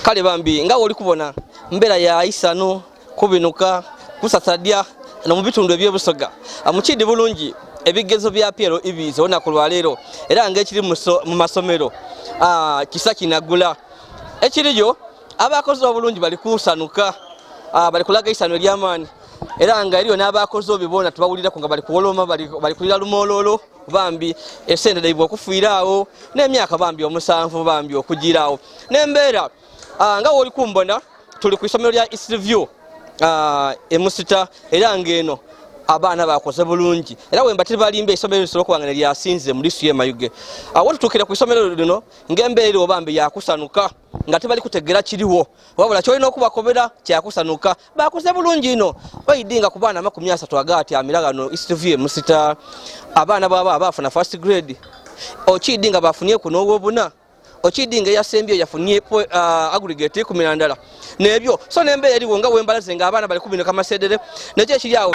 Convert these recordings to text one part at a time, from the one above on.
kale bambi nga oli kubona mbera ya isano kubinuka kusasadya no mubitundu ebyebusoga amuchidi bulungi ebigezo bya P.L.E ibizo onakulwa lero era ngekiri mu masomero kisa kinagula ekiriyo abakozi obulungi bali kusanuka bali kulaga isano ly'amaani era nga eriyo n'abakozi obibona tubawulira ko nga bali kuwoloma bali kulira lumololo bambi esente daibwa okufiiraawo n'emyaka bambi omusanvu bambi okugiraawo n'embeera nga woli kumbona tuli ku isomero lya Eastview Musita era ngeno abaana bakoze bulungi era wemba tibalimba isomero lisolo kwangana lyasinze muri suye Mayuge watu tukira ku isomero lino ngembeero obambi yakusanuka nga tebali kutegera kiriwo wabula kyolina okubakobera kyakusanuka bakoze bulungi ino bayidinga ku baana 30 agati amiragano Eastview Musita abaana baba abafuna first grade okidinga bafunye ku n'obubuna okidinga yasembye yafunye aggregate 10 nebyo so nembe yaliwo nga wembalaze nga abaana bali kubinuka masejere nekyo ekiryawo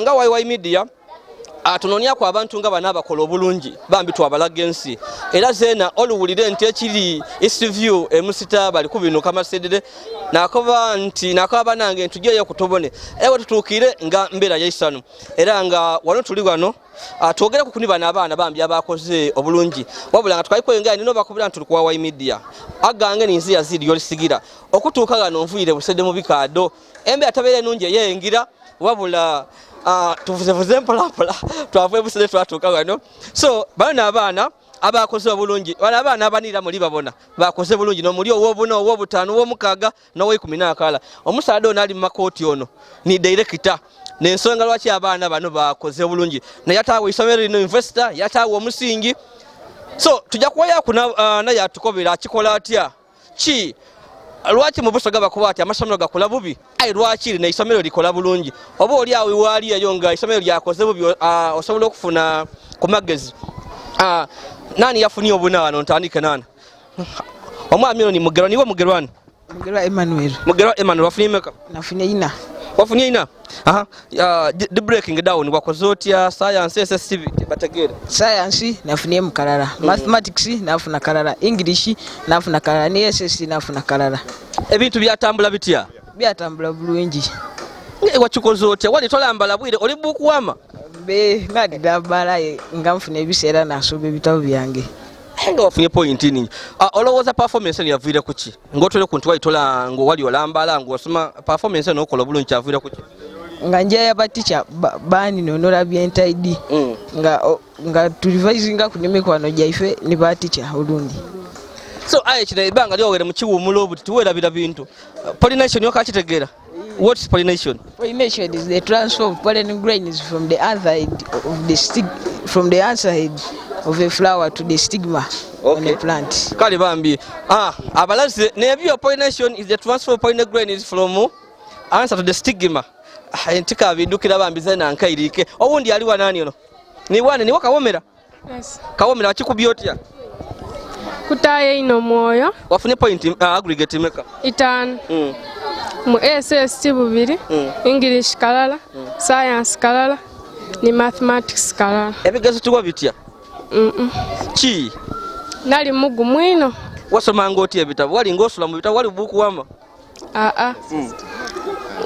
nga YY media tunonya kwa abantu nga bana bakola obulungi bambi twabalaga ensi era zena oluwulire nti ekiri Eastview Musita bali kubinuka masejere nakoba nti nakaba nange ntujeyo kutobone ewe tutukire nga mbera yaisano era nga wano tuli wano twogera ku kunibana abaana bambi abakoze obulungi wabula nga tukayikoyenga nino bakubira nti kwa YY media agange ninzi Yazid Yolisigira okutuuka gano nvuire busede mu bikado embe atabere nunje yengira wabula tuvuze mpala twavuye busede twatuka wano so bana abaana abakoze bulungi bana abaana abanira muri babona bakoze bulungi no muri owobuna owobutano owomukaga no 10 omusaada onali mu makoti ono ni director n'ensonga lwaki abaana bano bakoze bulungi na yatawo isomero lino investor yatawo omusingi so tujja kuwaya kuna na yatukobera kikola atya ki lwaki mu busoga bakuba ati amasomero gakola bubi ai lwaki na isomero likola bulungi oba oli awe wali yonga isomero lyakoze bubi osobola okufuna ku magezi nani yafunye obuna wano ntandike nana omwami ono ni mugero niwe mugerwani Mugerwa Emmanuel wafunye meka nafunye ina wafunye ina the breaking down wakozotia science SSCV bategera science nafunye mukalala mathematics nafuna kalala English nafuna kalala ni SSC nafuna kalala ebintu byatambula bitya byatambula bulungi wachukozotia wali tolambala bwire oli bukuwama be ngadi dabala nga mfuna ebiseera nasoba ebitabo byange nga wafunye point nini olowooza performance ni yavire kuki ngotole kuntu waitola ngo wali olambala ngo osoma performance no kola bulungi yavire kuki nga nje ya baticha bani nonora byentaidi nga tulivisinga kunemikwano jaife ni baticha olundi so aye kire ibanga lyowere mu kiwumulo obuti tuwerabira bintu pollination yokakitegera what is pollination? Pollination is the transfer of pollen grains from the other side of the from the outside of a flower to the stigma on a plant. Kale bambi abalaze nebyo pollination is the transfer of pollen grains from answer to the stigma entika bidukira bambi zena nkairike obundi ali wanani ono ni wane ni wakawomera yes kawomera kikubyotya kutaye ino moyo wafune point aggregate meka 5 mu SSC 2 English kalala science kalala ni mathematics kalala ebigezo tuwa bitya chi nali mugu mwino wasomanga otya ebitabo wali ng'osula mu bitabo wali bukuwama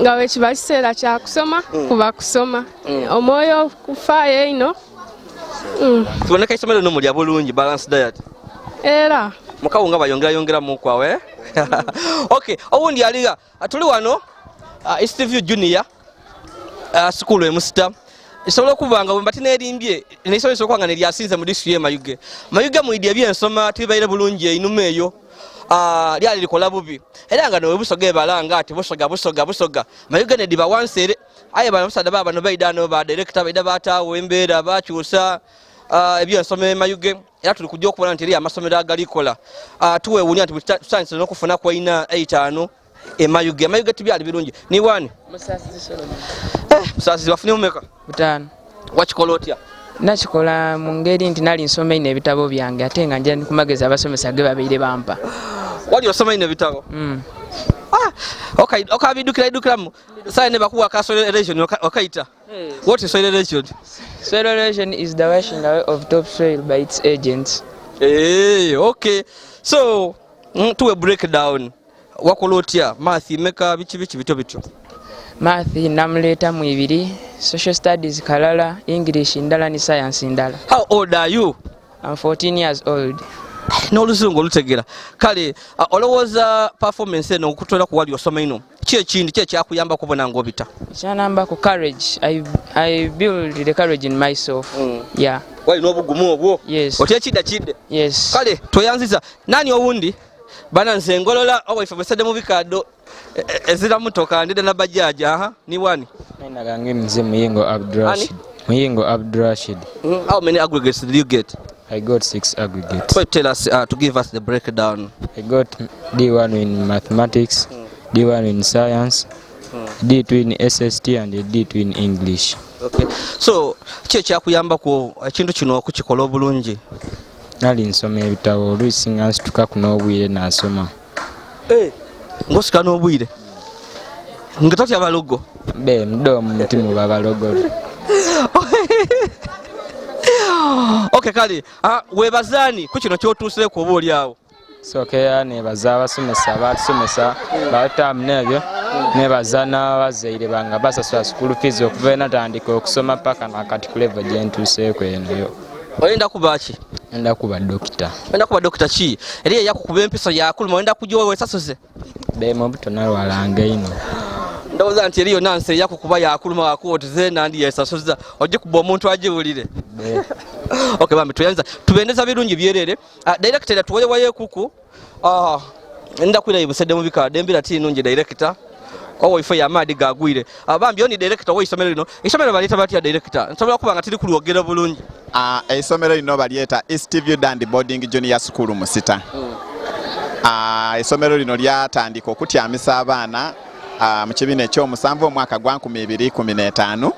nga bwe kiba kiseera kya kusoma kuba kusoma omwoyo kufaayo ino kiboneka isomero lino mulya bulungi balance diet era mukawo nga bayongeramu kwawe okay owundi aliga tuli wano East View Junior school Musita isobola okuba nga bwe mbati n'erimbye n'isomero sokwanga ne lyasinze mu district Mayuge mu idya byensoma tibaire bulungi einuma eyo lyali likola bubi era nga nowe busoga ebalanga ati busoga Mayuge ne diba wansere aye bana musada baba no baidano ba director baida batawo embeera bakyusa ebyensoma Mayuge era tuli kujja okubona nti eri amasomero agalikola tuwewunya nti tutandise n'okufuna kwa ina 85 Mayuge tibyali birungi ni wani musasi bafune umeka butano wakikola otya nakikola mu ngeri nti nali nsoma ine ebitabo byange ate nga nja kumagezi abasomesa ge babeire bampa wali osoma ine ebitabo okabidukiramu sawa ne bakuwa ka soil erosion okaita what is soil erosion? Soil erosion is the washing away of topsoil by its agents. Okay so tuwe breakdown wakola otya math meka bichi bityo Math namuleta mu ibiri, social studies kalala, English ndala ni science ndala. How old are you? I'm 14 years old. N'oluzungu olutegera kale olowooza performance eno okutola ku wali osoma ino ki ekindi ki ekyakuyamba kubona ng'obita ekyanamba ku courage. I build the courage in myself. Yeah. wali n'obugumu obwo Yes. otya kidde Yes. kale toyanziza nani owundi bana nze ngolola owaife bwesedde mu bikaddo ezira mutoka ndida na bajaja ni wani Nina gange mzee Muyingo Abdurashid. How many aggregates did you get? I got 6 aggregates. So tell us to give us the breakdown. I got D1 in mathematics, D1 in science, D2 in SST and D2 in English. Okay. So ki ekyakuyamba ku ekintu kino okukikola obulungi? Nali nsoma ebitabo oluusi nga nsituka ku n'obwire n'asoma. Ng'osika n'obwire nga totya balogo Mdo mutimu babalogo. Okay kale webazaani ku kino kyotuuseeko oba oli awo Sokeya nebaza abasomesa batusomesa batamu nebyo nebaza n'abazaire bange basasula school fees okuva natandika okusoma paka nakati ku level gye ntuuseeko eno. oyenda kuba ki? Enda kuba dokita. oyenda kuba dokita ki eri eyakukuba empiso yakuluma oyenda kujja wesasuse Bemo buto nalwalanga ino. ndowooza nti eri yonna nsi eyakukuba yakuluma wakuwotize nandi yesasuza ogikuba omuntu agiwulire. Okay bambi tuyanza tubendeza birungi byerere director tuwewaye kuku nda kwira ibusedde mu bikadde embira tinungi director kwa wifi ya madi gagwire bambi oni director w'isomero lino isomero balita batya director nsobola kuba nga tiri kulwogera bulungi isomero lino balyeta East View Boarding Junior School Musita. Isomero lino lyatandika okutyamisa abaana mu kibiina ekyomusanvu omwaka gwa 2015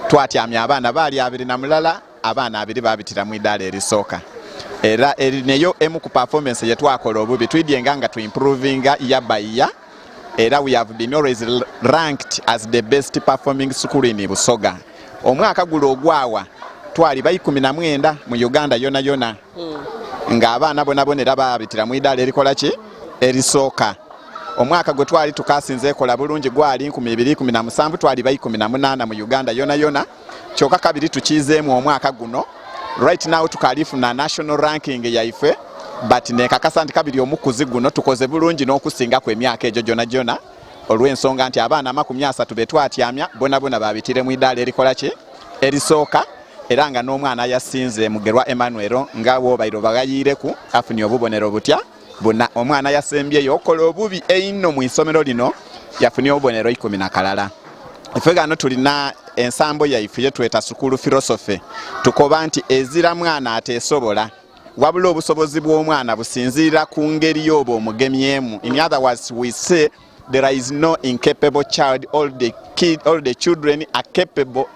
twatyamya abaana baali 2 abaana 2 babitira mu iddaala erisooka era erineyo emu ku performance ye twakola obubi twidyenga nga tuimprovinga year by year era we have been always ranked as the best performing school in Busoga. Omwaka gulo ogwawa twali bayi 19 mu Uganda yona nga abaana bonabonera babitira mu iddaala erikola ki erisooka. Omwaka gwe twali tukasinze kola bulungi gwali 2017 twali bayi 18 mu Uganda yona kyoka kabiri tukizeemu omwaka guno. Right now tukalifuna national ranking yaife but nekakasa nti kabiri omukuzi guno tukoze bulungi n'okusinga ku emyaka egyo jona olw'ensonga nti abaana 30 betwatyamya bonabona babitire mu iddaala erikola ki erisooka era nga n'omwana yasinze mugerwa Emmanuel nga wo bayiro bagayireku afuni obubonero butya buna omwana yasembyeyo okola obubi einno mu isomero lino yafuni obubonero 10 kalala. Ife gano tulina ensambo yaife ye tweta school philosophy tukoba nti ezira mwana atesobola wabula obusobozi bw'omwana businzira ku ngeri y'obo omugemyemu. In other words, we say there is no incapable child. All the children are capable,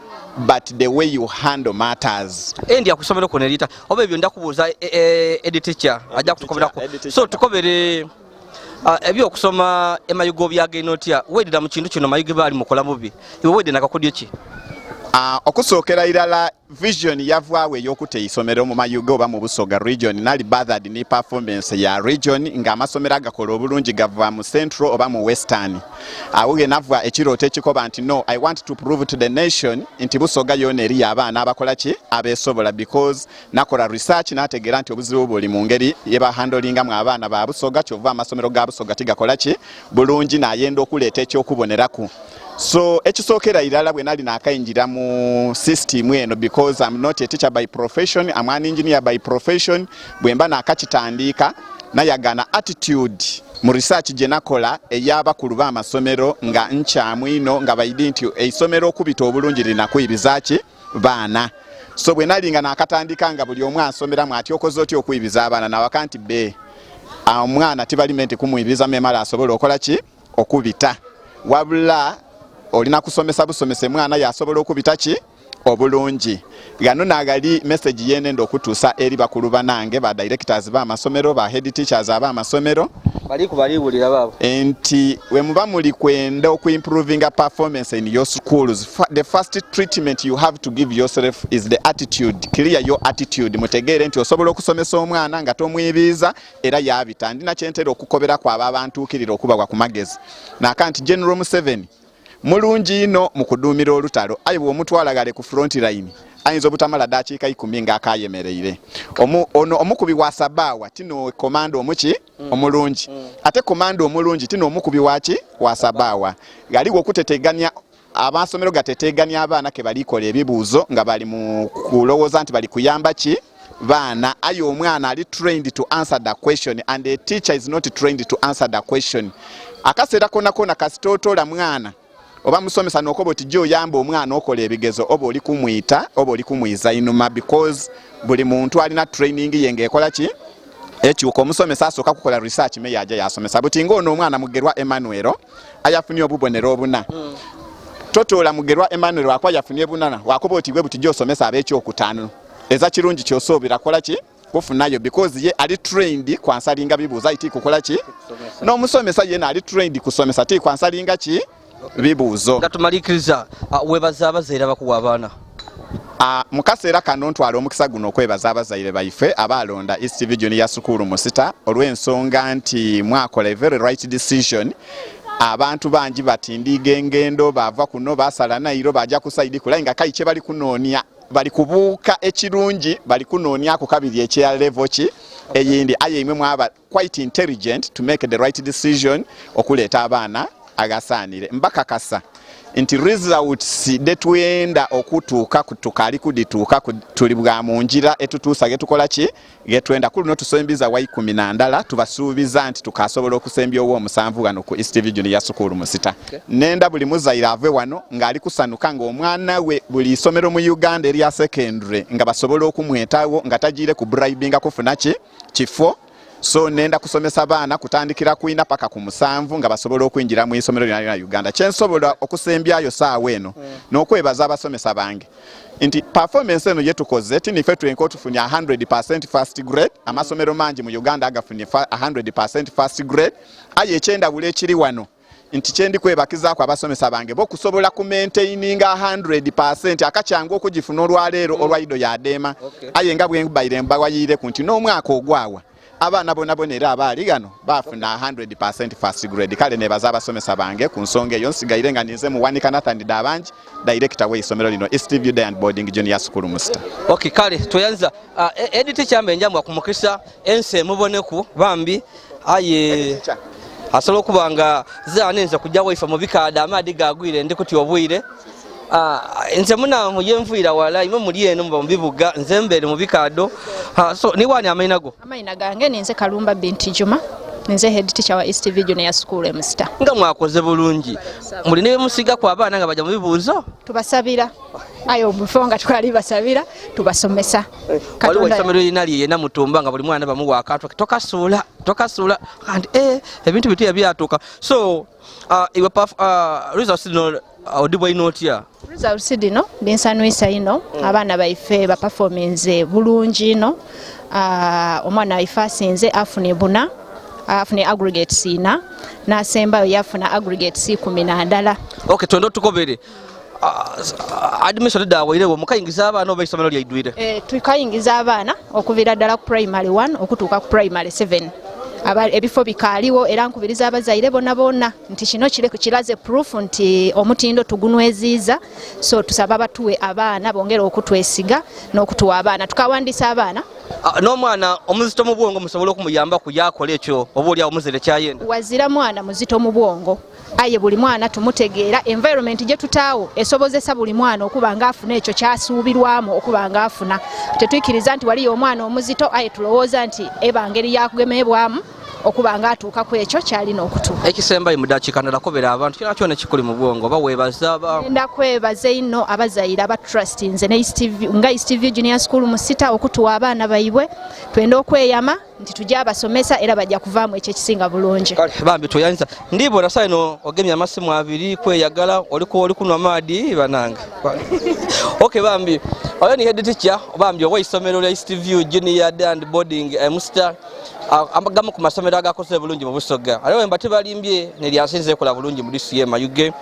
but the way you handle matters. Endi akusomera ko nerita oba ebyo ndakubuuza teacher ajja kutukoberako so tukobere ebyo okusoma Mayuge byagenda otya wedira mu kintu kino Mayuge bali mukola mubi iwe wedde nakakodyo ki Okusookera irala vision yavaawo ey'okutta isomero mu Mayuge oba mu Busoga region nali bothered ni performance ya region ng'amasomero agakola obulungi gava mu central oba mu western. Awo nava ekirooto ekikoba nti no, I want to prove to the nation nti Busoga yona eri abaana abakola ki abeesobola, because nakola research n'ategeera nti obuzibu buli mu ngeri yeba handlinga mu abaana ba Busoga, kyova amasomero ga Busoga tigakola ki bulungi n'ayenda okuleeta ekyokuboneraku. So ekisookera irala bwe nali nakayingira mu system eno, because I'm not a teacher by profession, I'm an engineer by profession. Bwe mba nakakitandika nayagana attitude mu research gye nakola ey'abakulu b'amasomero nga nkyamu ino nga bayidi nti eisomero okubita obulungi linakuyibiza ki baana. So bwe nali nga nakatandika nga buli omu asomera mwati okoze otya okuyibiza abaana nawaka nti be omwana tibalimenti kumuyibiriza memala asobola okola ki okubita, wabula olina kusomesa busomese mwana yasobola okubita ki obulungi. Gano nagali message yenendo okutuusa eri bakulu banange ba directors ba amasomero ba head teachers aba amasomero baliwulira babo nti we muba muli kwenda okuimproving a performance in your schools, the first treatment you have to give yourself is the attitude. Clear your attitude, mutegeere nti osobola okusomesa omwana nga tomwibiza era yabita. Ndina kyentera okukobera kwa abantuukirira okuba ku magezi nakanti General Museveni mulungi ino mukuduumira olutalo, ayi bw'omutwalagale ku front line ayinza obutamala dakiika 10 ng'akayemereire. Ono omukubi wa Sabawa tino komando omuki omulungi, ate komando omulungi tino omukubi waki wa Sabawa. Galiwo okuteteganya amasomero gateteganya abaana ke balikola ebibuuzo nga bali mu kulowooza nti bali kuyamba ki baana. Ayo omwana ali trained to answer the question and the teacher is not trained to answer the question. Akaseera kona kasitootola mwana oba musomesa nokoba oti jo yamba omwana okola ebigezo oba oli kumuyita oba oli kumwiza inuma, because buli muntu alina training yenge ekola ki ekyuko omusomesa asooka kukola research me yaja yasomesa. Buti ng'ono omwana Mugerwa Emmanuel ayafunye obubonero obuna totola Mugerwa Emmanuel wakwa yafunye bunana wakoba oti bwe buti jo somesa abekyokutaano eza kirungi kyosoobera kola ki kufunayo, because ye ali trained kwansalinga bibuuza iti kukola ki n'omusomesa yena ali trained kusomesa ti kwansalinga ki bibuuzo. Nga tumalikiriza webaza abazaire abakuwa abaana mu kaseera kano ntwala omukisa guno okwebaza abazaire baife abalonda East Region ya Sukulu Musita olw'ensonga nti mwakola a very right decision. Abantu bangi batindiga engendo bava kuno basala Nairo bajja kusaidi kulainga kaiche bali kunoonya bali kubuuka ekirungi bali kunoonya ku kabiri ekya level ki eyindi aye imwe mwaba quite intelligent to make the right decision okuleeta abaana agasanire. Mbakakasa nti results detwenda okutuuka tukali kudituuka tuli bwa munjira etutuusa getukola ki getwenda kuluno tusembiza wa 10 tubasuubiza nti tukasobola okusembya owo omusanvu wano ku East Region ya Sukulu Musita. Nenda buli muzaire ave wano ngali kusanuka nga omwana we buli isomero mu Uganda eri secondary nga basobola okumwetawo nga tajire ku bribing kufuna ki kifo. So nenda kusomesa baana kutandikira kuina paka ku 7 nga basobola okwinjira mu isomero lya Uganda. Kyensobola okusembyayo saawa eno n'okwebaza abasomesa bange nti performance eno yetukoze tinife twenko tufunya 100% first grade. Amasomero mangi mu Uganda agafunye 100% first grade. Aye ekyenda bule ekiri wano nti kyendi kwebakizaako abasomesa bange bo kusobola ku maintaininga 100% akacyangu okugifuna olwaleero olwaido yadeema. Aye nga bwe mbayire mbawayire ku nti n'omwaka ogwawa abaana bonna era abaali gano bafuna 100% first grade. Kale nebaza abasomesa bange ku nsonga eyo nsigaire nga ninze muwanika Nathan Dabanji director we isomero lino East View Day and Boarding Junior School Musita. Okay, kale toyanza edit chambe njamwa kumukisa ense muboneku bambi aye asobola okubanga zanenza kujja waifa mu bikada amadi gagwire ndi kuti obwire nze muna muyenvuira wala imwe muri eno mu bibuga nze mbere mu bikado so ni wani amainago gange ninze Kalumba binti Juma ninze head teacher wa East Region ya School Musita. Nga mwakoze bulungi muri ne musiga kwa abana nga baja mu bibuuzo tubasabira ayo bufonga twali basabira tubasomesa waliwo isomero linali yena mutumba nga buli mwana bamuwa akatwa tokasula and ebintu bitu yabyatuka. So iwa results no audible inotia results dino binsanwisa ino abaana baife ba performance bulungi no omwana ifasinze afune buna afune aggregate C na sembayo yafuna aggregate C 10. Okay, tondo tukobere admission dawayirewo mukayingiza abaana oba isomero lyaidwire tukayingiza abaana okuviira ddala ku primary 1 okutuuka ku primary 7 ebifo bikaaliwo era nkubiriza abazaire bonna nti kino kiraze proof nti omutindo tugunweziiza so tusaba batuwe abaana bongera okutwesiga n'okutuwa abaana tukawandiisa abaana n'omwana omuzito mu bwongo musobole okumuyamba kuyakola ekyo oba oli awo muzire kyayenda wazira mwana muzito mu bwongo aye buli mwana tumutegeera environment gye tutaawo esobozesa buli mwana okuba nga afuna ekyo kyasuubirwamu okuba nga afuna tetuyikiriza nti waliyo omwana omuzito aye tulowooza nti eba ngeri yakugemebwamu okuba nga atuuka ku ekyo kyalina okutuuka ekisembayo mu dakiika ndala kobera abantu kina kyona kikuli mu bwongo oba weebaza enda kwebaza ino abazaire abatrustinze nga East View Junior School Musita okutuwa abaana baibwe twenda okweyama nti tujja abasomesa era bajja kuvaamu ekyo ekisinga bulungi bambi tuyanza ndibona saa ino ogemye amasimu 2 kweyagala oli kunwa maadi bananga okay bambi oyo ni head teacher bambi owa isomero lya East View Junior and Boarding Musita agamu ku masomero agakoze bulungi mu Busoga aliwo embati balimbye nelyasinze kola bulungi mu DCM Mayuge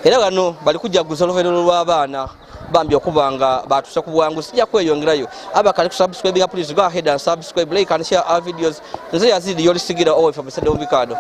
era gano bali kujaguza oluvero lw'abaana bambi okubanga batuse ku bwangu sijja kweyongerayo abakali ku subscribe please go ahead and subscribe, like and share our videos. Nze Yazid Yolisigira owe from Musita Ombikado.